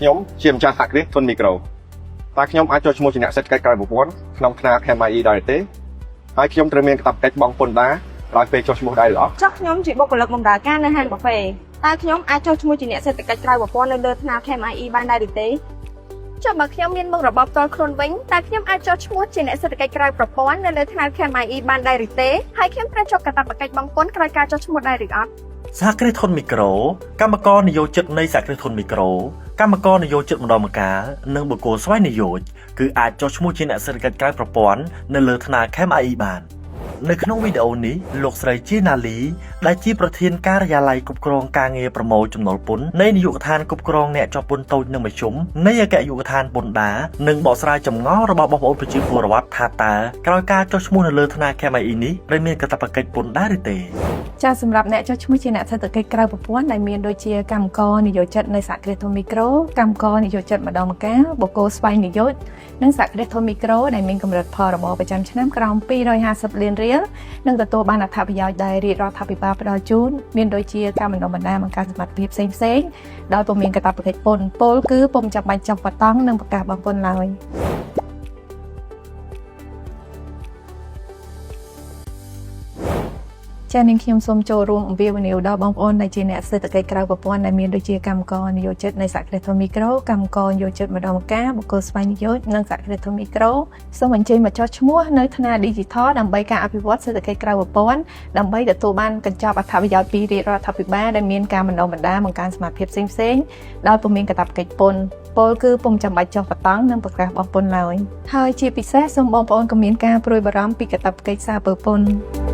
ខ្ញុំជាម្ចាស់សហគ្រាសធុនមីក្រូតើខ្ញុំអាចចុះឈ្មោះជាអ្នកសេដ្ឋកិច្ចក្រៅប្រព័ន្ធក្នុងថ្នាក់ KMI ដែរទេហើយខ្ញុំត្រូវមានកាតព្វកិច្ចបង់ពន្ធដារដោយពេលចុះឈ្មោះដែរឬអត់ ចុះខ្ញុំជាបុគ្គលិកបម្រើការនៅហាងកាហ្វេតើខ្ញុំអាចចុះឈ្មោះជាអ្នកសេដ្ឋកិច្ចក្រៅប្រព័ន្ធនៅលើថ្នាក់ KMI បានដែរឬទេចុះបើខ្ញុំមានមុខរបរផ្ទាល់ខ្លួនវិញតើខ្ញុំអាចចុះឈ្មោះជាអ្នកសេដ្ឋកិច្ចក្រៅប្រព័ន្ធនៅលើថ្នាក់ KMI បានដែរឬទេហើយខ្ញុំត្រូវចុះកាតព្វកិច្ចបង់ពន្ធក្រោយការចុះឈ្មោះដែរឬអត់សហគ្រាសធុនមីក្រូកម្មករនិយោជិតនៃសហគ្រាសធុនមីក្រូកម្មករនិយោជិតម្ដងម្កាលនិងបុគ្គលស្វ័យនិយោជគឺអាចចុះឈ្មោះជាអ្នកសេដ្ឋកិច្ចក្រៅប្រព័ន្ធនៅលើថ្នាក់ KMI បាននៅក្នុងវីដេអូនេះលោកស្រីជាណាលីដែលជាប្រធានការិយាល័យគ្រប់គ្រងការងារប្រមូលចំណូលពន្ធនៃនាយកដ្ឋានគ្រប់គ្រងអ្នកជាប់ពន្ធតូចនិងមធ្យមនៃអគ្គនាយកដ្ឋានពន្ធដារនិងបកស្រាយចម្ងល់របស់បងប្អូនប្រជាពលរដ្ឋថាតើក្រោយការចុះឈ្មោះនៅលើថ្នាក់ KMI នេះត្រូវមានកាតព្វកិច្ចពន្ធដារឬទេចាសម្រាប់អ្នកចុះឈ្មោះជាអ្នកសេដ្ឋកិច្ចក្រៅប្រព័ន្ធដែលមានដូចជាកម្មករនិយោជិតនៃសហគ្រាសធុនមីក្រូកម្មករនិយោជិតម្ដងម្កាលបុគ្គលស្វ័យនិយោជនិងសហគ្រាសធុនមីក្រូដែលមានកម្រិតផលរបរប្រចាំឆ្នាំក្រោម250លានរៀលនិងទទួលបានអត្ថប្រយោជន៍ដែលរាជរដ្ឋាភិបាលផ្ដល់ជូនមានដូចជាការបណ្ដុះបណ្ដាលបង្កើនសមត្ថភាពផ្សេងៗដោយពុំមានកាតព្វកិច្ចពន្ធពលគឺពុំចាំបាច់ចុះបតង់និងប្រកាសបង់ពន្ធឡើយចា៎នាងខ្ញុំសូមចូលរួមអំពាវនាវដល់បងប្អូនដែលជាអ្នកសេដ្ឋកិច្ចក្រៅប្រព័ន្ធដែលមានដូចជាកម្មករនិយោជិតនៃសហគ្រាសធុនមីក្រូកម្មករនិយោជិតម្ដងម្កាលបុគ្គលស្វ័យនិយោជនិងសហគ្រាសធុនមីក្រូសូមអញ្ជើញមកចុះឈ្មោះនៅថ្នាក់ Digital ដើម្បីការអភិវឌ្ឍសេដ្ឋកិច្ចក្រៅប្រព័ន្ធដើម្បីទទួលបានកញ្ចប់អត្ថប្រយោជន៍ពីរាជរដ្ឋាភិបាលដែលមានការបណ្ដុះបណ្ដាលបង្កើនសមត្ថភាពផ្សេងៗដោយពុំមានកាតព្វកិច្ចពន្ធពលគឺពុំចាំបាច់ចុះបតង់និងប្រកាសបង់ពន្ធឡើយហើយជាពិសេសសូមបងប្អូនកុំមានការព្រួយបារម្ភពីកាតព្វកិច្ចសារពើពន្ធ